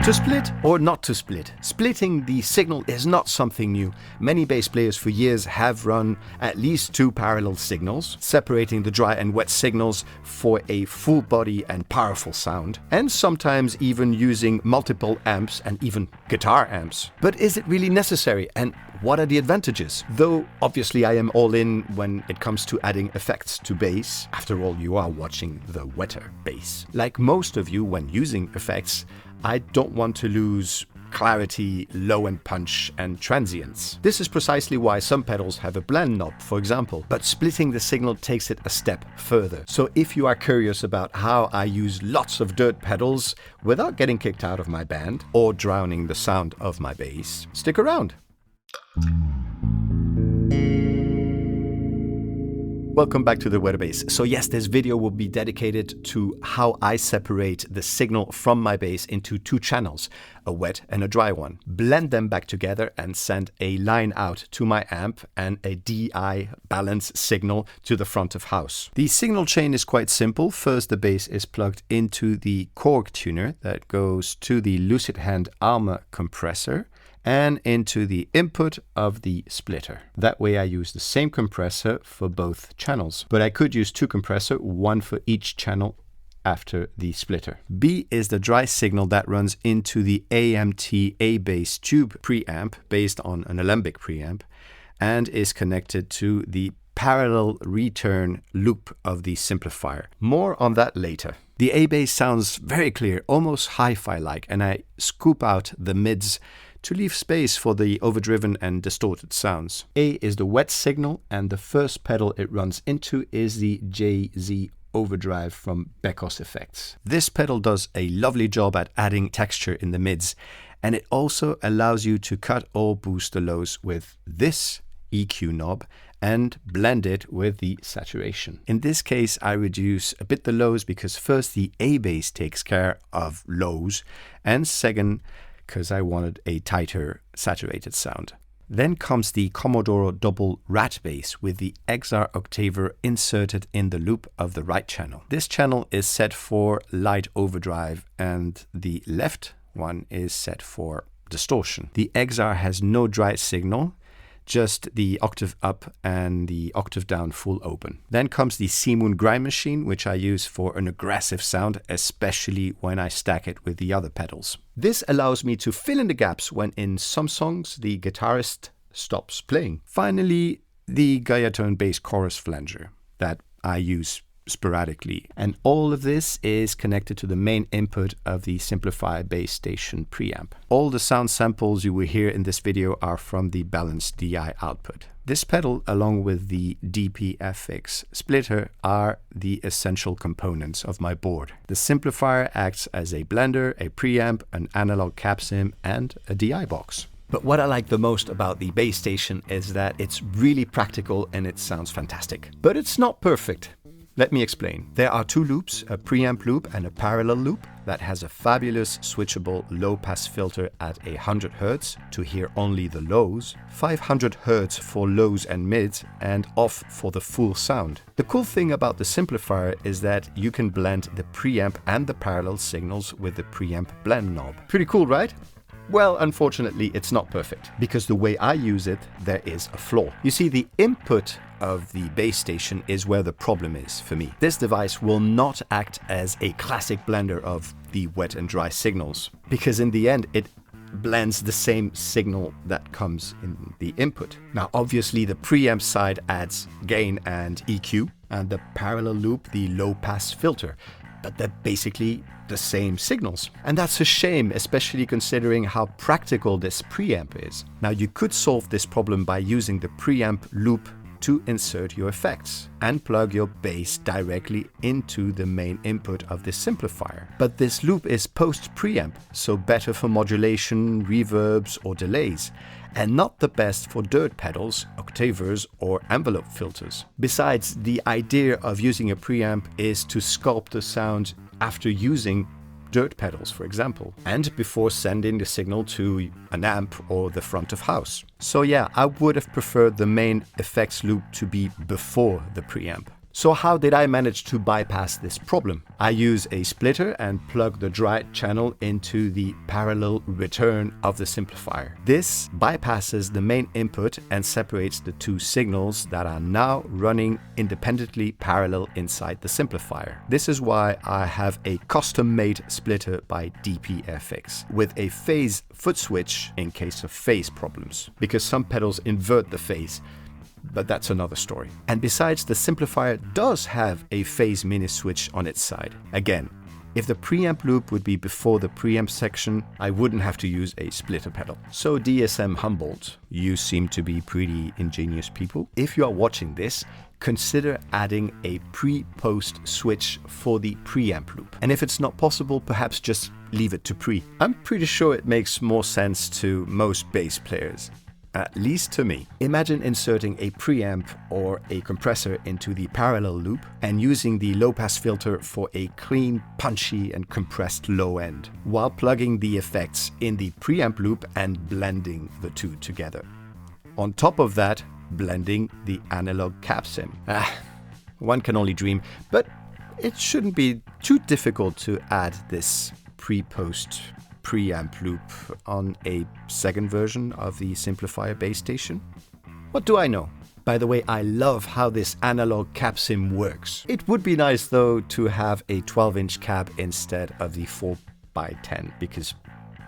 To split or not to split? Splitting the signal is not something new. Many bass players for years have run at least two parallel signals, separating the dry and wet signals for a full body and powerful sound, and sometimes even using multiple amps and even guitar amps. But is it really necessary, and what are the advantages? Though obviously I am all in when it comes to adding effects to bass. After all, you are watching the wetter bass. Like most of you when using effects, I don't want to lose clarity, low end punch and transients. This is precisely why some pedals have a blend knob, for example, but splitting the signal takes it a step further. So if you are curious about how I use lots of dirt pedals without getting kicked out of my band or drowning the sound of my bass, stick around. Welcome back to the Wetter Bass. So yes, this video will be dedicated to how I separate the signal from my bass into two channels, a wet and a dry one. Blend them back together and send a line out to my amp and a DI balance signal to the front of house. The signal chain is quite simple. First, the bass is plugged into the Korg tuner that goes to the Lusithand Alma compressor and into the input of the splitter. That way I use the same compressor for both channels, but I could use two compressors, one for each channel after the splitter. B is the dry signal that runs into the AMT A-bass tube preamp based on an alembic preamp and is connected to the parallel return loop of the simplifier. More on that later. The A-bass sounds very clear, almost hi-fi like, and I scoop out the mids to leave space for the overdriven and distorted sounds. A is the wet signal, and the first pedal it runs into is the JZ overdrive from Beckos Effects. This pedal does a lovely job at adding texture in the mids, and it also allows you to cut or boost the lows with this EQ knob and blend it with the saturation. In this case, I reduce a bit the lows because first the A-bass takes care of lows, and second, because I wanted a tighter saturated sound. Then comes the Commodore double rat bass with the XR octaver inserted in the loop of the right channel. This channel is set for light overdrive and the left one is set for distortion. The XR has no dry signal, just the octave up and the octave down full open. Then comes the Seamoon grind machine, which I use for an aggressive sound, especially when I stack it with the other pedals. This allows me to fill in the gaps when in some songs the guitarist stops playing. Finally, the Guyatone bass chorus flanger that I use sporadically, and all of this is connected to the main input of the Simplifier Bass Station preamp. All the sound samples you will hear in this video are from the balanced DI output. This pedal, along with the DPFX splitter, are the essential components of my board. The simplifier acts as a blender, a preamp, an analog capsim, and a DI box. But what I like the most about the Bass Station is that it's really practical and it sounds fantastic. But it's not perfect. Let me explain. There are two loops, a preamp loop and a parallel loop that has a fabulous switchable low-pass filter at 100 Hz to hear only the lows, 500 Hz for lows and mids, and off for the full sound. The cool thing about the simplifier is that you can blend the preamp and the parallel signals with the preamp blend knob. Pretty cool, right? Well, unfortunately, it's not perfect, because the way I use it, there is a flaw. You see, the input of the Bass Station is where the problem is for me. This device will not act as a classic blender of the wet and dry signals, because in the end, it blends the same signal that comes in the input. Now, obviously, the preamp side adds gain and EQ, and the parallel loop, the low-pass filter. But they're basically the same signals. And that's a shame, especially considering how practical this preamp is. Now, you could solve this problem by using the preamp loop to insert your effects and plug your bass directly into the main input of this simplifier. But this loop is post-preamp, so better for modulation, reverbs, or delays, and not the best for dirt pedals, octavers, or envelope filters. Besides, the idea of using a preamp is to sculpt the sound after using dirt pedals, for example, and before sending the signal to an amp or the front of house. So yeah, I would have preferred the main effects loop to be before the preamp. So how did I manage to bypass this problem? I use a splitter and plug the dry channel into the parallel return of the simplifier. This bypasses the main input and separates the two signals that are now running independently parallel inside the simplifier. This is why I have a custom-made splitter by DPFX with a phase foot switch in case of phase problems, because some pedals invert the phase. But that's another story. And besides, the simplifier does have a phase mini switch on its side. Again, if the preamp loop would be before the preamp section, I wouldn't have to use a splitter pedal. So DSM Humboldt, you seem to be pretty ingenious people. If you are watching this, consider adding a pre-post switch for the preamp loop. And if it's not possible, perhaps just leave it to pre. I'm pretty sure it makes more sense to most bass players. At least to me. Imagine inserting a preamp or a compressor into the parallel loop and using the low-pass filter for a clean, punchy and compressed low end, while plugging the effects in the preamp loop and blending the two together. On top of that, blending the analog cap sim. One can only dream, but it shouldn't be too difficult to add this pre-post preamp loop on a second version of the Simplifier Bass Station. What do I know? By the way, I love how this analog cap sim works. It would be nice though to have a 12-inch cab instead of the 4x10, because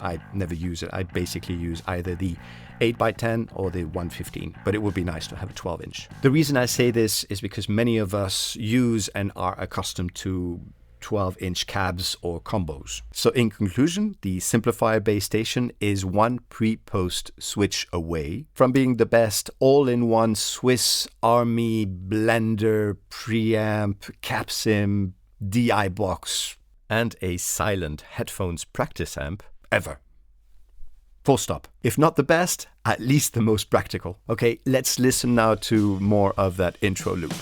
I never use it. I basically use either the 8x10 or the 115, but it would be nice to have a 12-inch. The reason I say this is because many of us use and are accustomed to 12-inch cabs or combos. So in conclusion, the Simplifier Bass Station is one pre-post switch away from being the best all-in-one Swiss Army blender, preamp, cap sim, DI box, and a silent headphones practice amp ever. Full stop. If not the best, at least the most practical. Okay, let's listen now to more of that intro loop.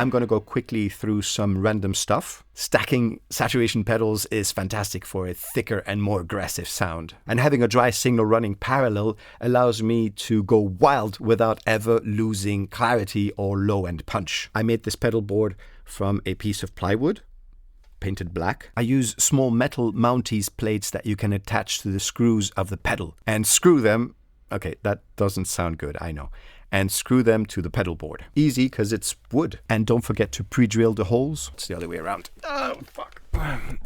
I'm going to go quickly through some random stuff. Stacking saturation pedals is fantastic for a thicker and more aggressive sound. And having a dry signal running parallel allows me to go wild without ever losing clarity or low-end punch. I made this pedal board from a piece of plywood, painted black. I use small metal mounties plates that you can attach to the screws of the pedal and screw them. Okay, that doesn't sound good, I know. And screw them to the pedal board. Easy, because it's wood. And don't forget to pre-drill the holes. It's the other way around. Oh, fuck.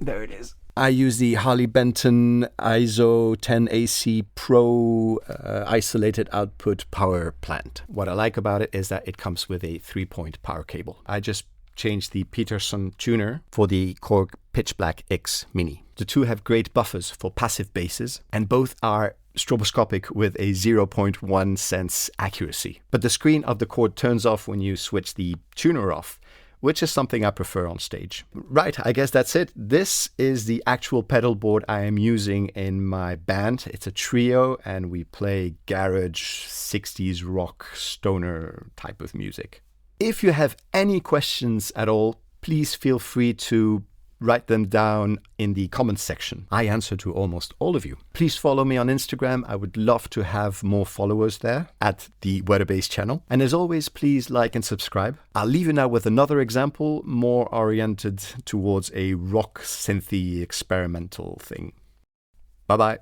There it is. I use the Harley Benton ISO 10AC Pro isolated output power plant. What I like about it is that it comes with a 3-point power cable. I just changed the Peterson tuner for the Korg Pitchblack X Mini. The two have great buffers for passive basses, and both are stroboscopic with a 0.1 sense accuracy. But the screen of the chord turns off when you switch the tuner off, which is something I prefer on stage. Right, I guess that's it. This is the actual pedal board I am using in my band. It's a trio, and we play garage, 60s rock, stoner type of music. If you have any questions at all, please feel free to write them down in the comments section. I answer to almost all of you. Please follow me on Instagram. I would love to have more followers there at the Weatherbass channel. And as always, please like and subscribe. I'll leave you now with another example, more oriented towards a rock synthy experimental thing. Bye-bye.